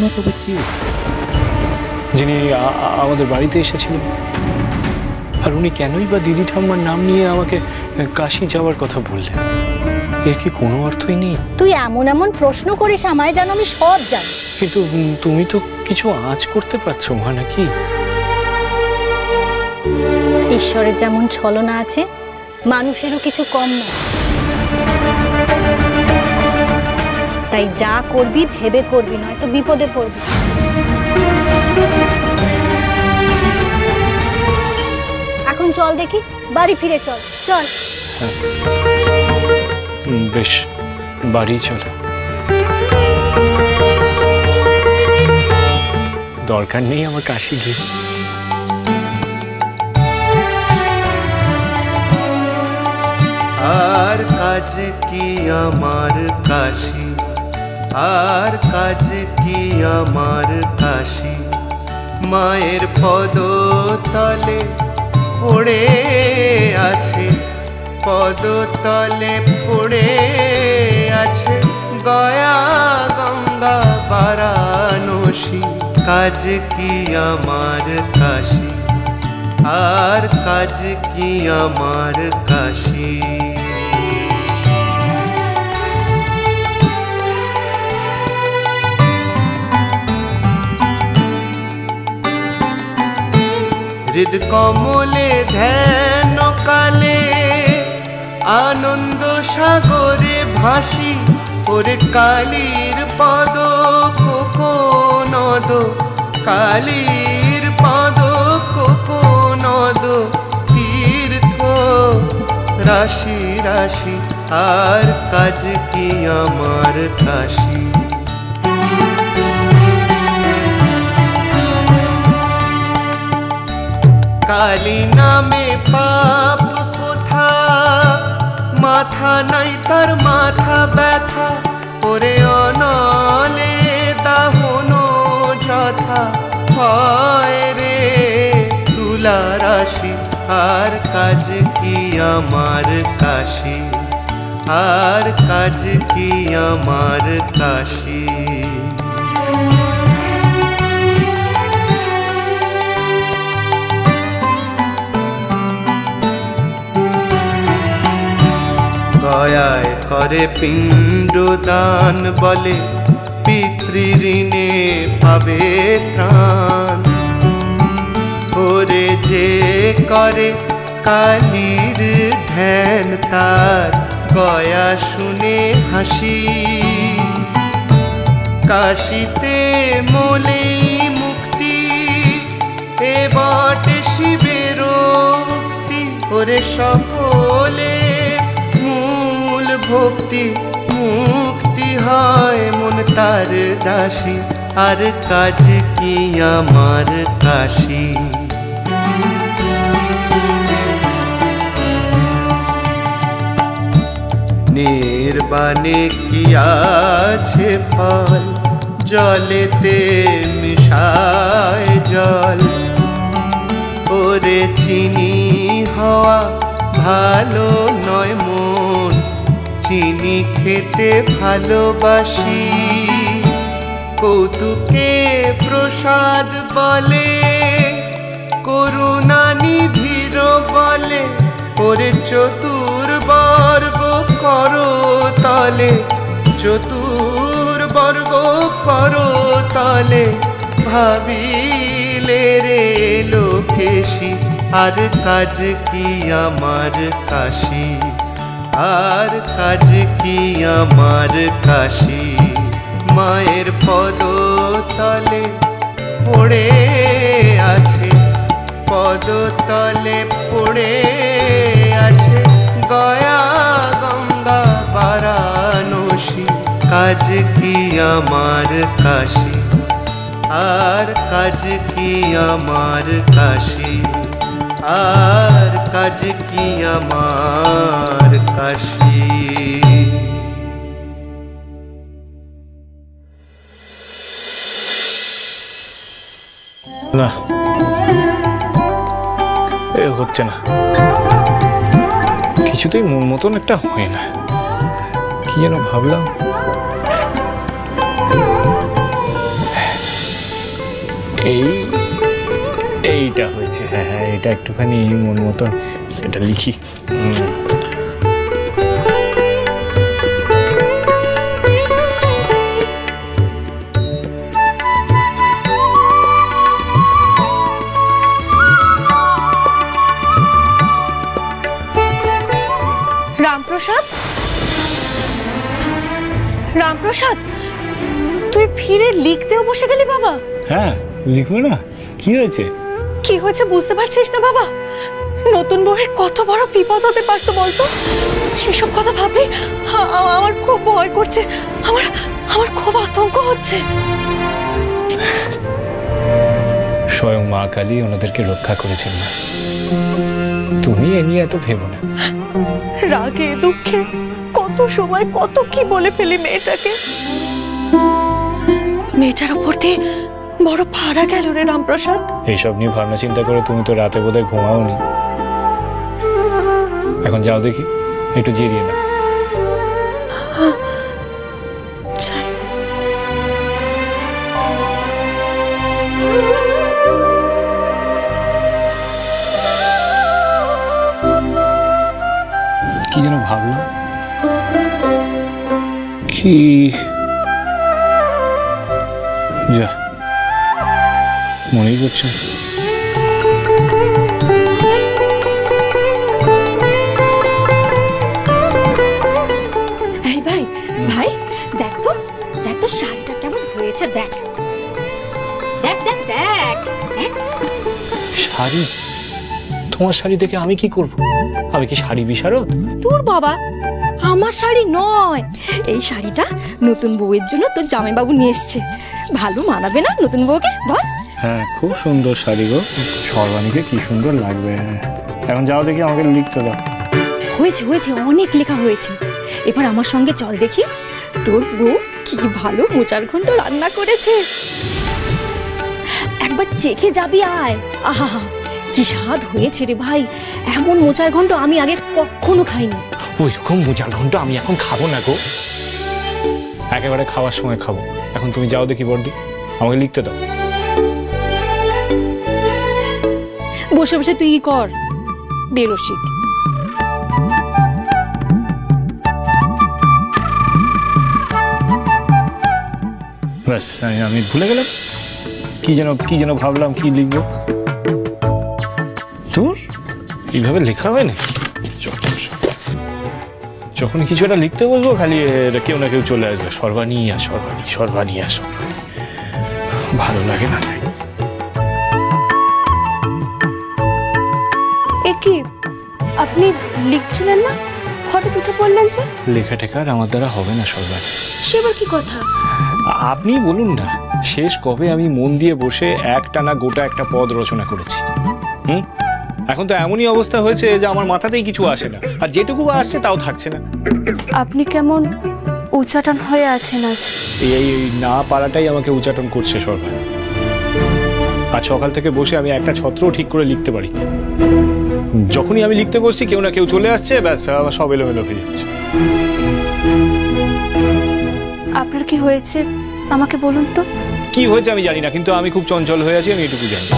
উনি তবে কে, যিনি আমাদের বাড়িতে এসেছিলেন? আর উনি কেনই বা দিদি ঠাম্মার নাম নিয়ে আমাকে কাশি যাওয়ার কথা বললেন? এর কি কোনো অর্থই নেই? তুই এমন এমন প্রশ্ন করিস আমায়, যেন আমি সব জানি। কিন্তু তুমি তো কিছু আঁচ করতে পারছো মা, নাকি? ঈশ্বরের যেমন ছলনা আছে, মানুষেরও কিছু কম না। তাই যা করবি ভেবে করবি, নয়তো বিপদে পড়বি। এখন চল দেখি, বাড়ি ফিরে চল। চল। বেশ, বাড়ি চলো। দরকার নেই আমার কাশি গিয়ে। আর কাজ কি আমার কাশি, আর কাজ কি আমার কাশি, মায়ের পদতলে পড়ে আছে, পদতলে পড়ে আছে গয়া গঙ্গা বারাণসী। কাজ কি আমার কাশি, আর কাজ কি আমার কাশি। হৃদ কমলে ধ্যান কালে আনন্দ সাগরে ভাসি, ওরে কালীর পদ কোকোনদ, কালীর পদ কোকোনদ, তীর্থ রাশি রাশি। আর কাজ কি আমার কাশি। কালী নামে পাপ কোথা, মাথা নাই তার মাথা ব্যথা, ওরে অনলে দাহন যথা হয় রে তুলা রাশি। আর কাজ কি আমার কাশি, আর কাজ কি আমার কাশি। গয়ায় করে পিণ্ডদান, বলে পিতৃঋণে পাবে ত্রাণ। ওরে যে করে কালীর ধ্যান, তার গয়া শুনে হাসি। কাশিতে মোলেই মুক্তি, এ বটে শিবের উক্তি। ওরে সকলে মূল ভক্তি, মুক্তি হয় মন তার দাসী। আর কাজ কি আমার কাশি। নির্বাণে কি আছে ফল, জলেতে মিশায় জল। ওরে চিনি হওয়া ভালো নয় মন, চিনি খেতে ভালোবাসি। কৌতুকে প্রসাদ বলে, করুণা নিধির বলে। ওরে চতুর্বর্গ করো তলে, চতুর্বর্গ করো তলে, ভাবিলে রে লোকেশী। আর কাজ কি আমার কাশি, আর কাজ কি আমার কাশি। মায়ের পদতলে পড়ে আছে, পদতলে পড়ে আছে গয়া গঙ্গা বারাণসী। কাজ কি আমার কাশি, আর কাজ কি আমার কাশি, আর কাজ কি আমার কাশি। না, এ হচ্ছে না, কিছুতেই মন মতন একটা হয় না। কি যেন ভাবলাম, এই এইটা হয়েছে, হ্যাঁ হ্যাঁ, এটা একটুখানি মন মতন এটা লিখি। রামপ্রসাদ, রামপ্রসাদ, তুই ফিরে লিখতেও বসে গেলি বাবা? হ্যাঁ, লিখবো না, কি হয়েছে? কি হয়েছে বুঝতে পারছিস না বাবা? নতুন বউয়ের কত বড় বিপদ হতে পারতো বলতো? সেসব কথা ভাবলে আমার খুব ভয় করছে, আমার আমার খুব আতঙ্ক হচ্ছে। স্বয়ং মা কালী ওনাদেরকে রক্ষা করেছেন না, তুমি এ নিয়ে এত ভেবো না। রাগে দুঃখে কত সময় কত কি বলে ফেলি মেয়েটাকে। মেয়েটার উপর দিয়ে বড় ভাড়া গেল রে রামপ্রসাদ। এইসব নিয়ে ভাবনা চিন্তা করে তুমি তো রাতে বোধহয় ঘুমাওনি। এখন যাও দেখি, একটু জিরিয়ে না। কি যেন ভাবলাম, কি যা মনেই করছে। এই ভাই, ভাই দেখ তো, দেখ তো শাড়িটা কেমন হয়েছে, দেখ দেখ দেখ দেখ দেখ। শাড়ি? তোমার শাড়ি দেখে আমি কি করব? আমি কি শাড়ি বিশারদ? তোর বাবা, আমার শাড়ি নয়, এই শাড়িটা নতুন বউয়ের জন্য তোর জামাইবাবু নিয়ে এসছে। ভালো মানাবে না নতুন বউকে বল? হ্যাঁ, খুব সুন্দর শাড়ি গো, সর্বাণীকে কি সুন্দর লাগবে। এখন যাও দেখি, আমাকে লিখতে দাও। হয়েছে হয়েছে, অনেক লেখা হয়েছে। এবার আমার সঙ্গে চল দেখি, তোর বউ কি ভালো মোচার ঘন্ট রান্না করেছে। একবার চেখে যাবি, আয়। আহা, কি স্বাদ হয়েছে রে ভাই, এমন মোচার ঘন্ট আমি আগে কখনো খাইনি। ওই রকম মোচার ঘন্ট আমি এখন খাবো না গো, একেবারে খাওয়ার সময় খাবো। এখন তুমি যাও দেখি বর্দি, আমাকে লিখতে দাও। বসে বসে তুই কি কর, বেরসিক। ব্যাস, আমি ভুলে গেলাম কি যেন ভাবলাম, কি লিখবো। তোর এইভাবে লেখা হয় না, যখন কিছু একটা লিখতে বলবো খালি কেউ না কেউ চলে আসবে, সর্বাণী আর সর্বাণী, সর্বাণী আর সর্বাণী। ভালো লাগে না তাই। এ কি, আপনি লিখছিলেন না, হঠাৎ উঠে পড়লেন যে? লেখা টেকার আমার দ্বারা হবে না সর্বাণী। সেবার কি কথা? আপনি বলুন না, শেষ কবে আমি মন দিয়ে বসে একটানা গোটা একটা পদ রচনা করেছি? এখন তো এমনই অবস্থা হয়েছে যে আমার মাথাতেই কিছু আসে না, আর যেটুকু আসছে তাও থাকছে না। আপনি কেমন উচ্চাটন হয়ে আছেন আজ? এই না পারাটাই আমাকে উচ্চাটন করছে সর্বাণী। আজ সকাল থেকে বসে আমি একটা ছত্রও ঠিক করে লিখতে পারি। যখনই আমি লিখতে বসছি কেউ না কেউ চলে আসছে, ব্যাস আমার সব এলোমেলো হয়ে যাচ্ছে। আপনার কি হয়েছে আমাকে বলুন তো? কি হয়েছে আমি জানি না, কিন্তু আমি খুব চঞ্চল হয়ে আছি, আমি এটুকু জানি।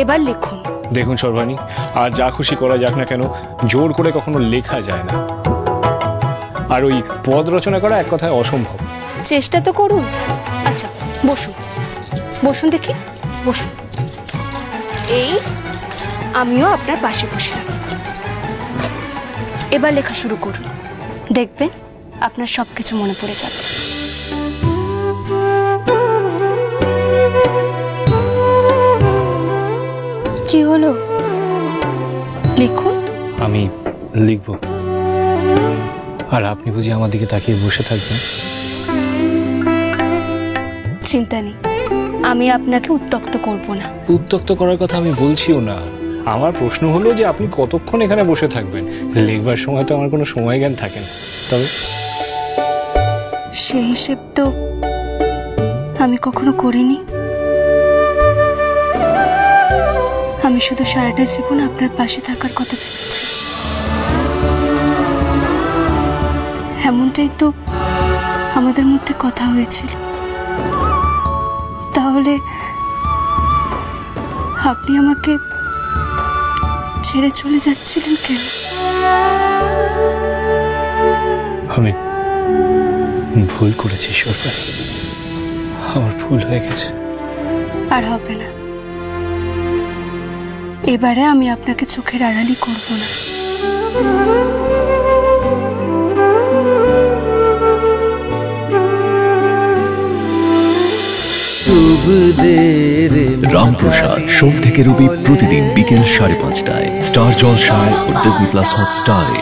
এবার লিখুন। দেখুন সর্বাণী, আর যা খুশি করা যাক না কেন, জোর করে কখনো লেখা যায় না, আর ওই পদ রচনা করা এক কথায় অসম্ভব। চেষ্টা তো করুন। আচ্ছা বসুন, বসুন দেখি, বসুন। এই আমিও আপনার পাশে বসলাম। এবার লেখা শুরু করুন, দেখবেন আপনার সবকিছু মনে পড়ে যাবে। কি হলো, লিখুন। আমি লিখব, আর আপনি বুঝি আমার দিকে তাকিয়ে বসে থাকবেন? চিন্তা নেই, আমি আপনাকে উত্ত্যক্ত করব না। উত্ত্যক্ত করার কথা আমি বলছিও না, আমার প্রশ্ন হলো যে আপনি কতক্ষণ এখানে বসে থাকবেন? লিখবার সময় তো আমার কোনো সময় জ্ঞান থাকে না। তবে সেই হিসেব তো আমি কখনো করিনি। আমি শুধু সারাটা জীবন আপনার পাশে থাকার কথা ভেবেছি। এমনটাই তো আমাদের মধ্যে কথা হয়েছিল। তাহলে আপনি আমাকে ছেড়ে চলে যাচ্ছিলেন কেন? আমি ভুল করেছি সরকার, আমার ভুল হয়ে গেছে। আর হবে না, এবারে আমি আপনাকে চোখের আড়ালি করব না। রামপ্রসাদ সোম থেকে রবি প্রতিদিন বিকেল 5:30টায় স্টার জলসায় ও ডিজনি প্লাস হটস্টারে।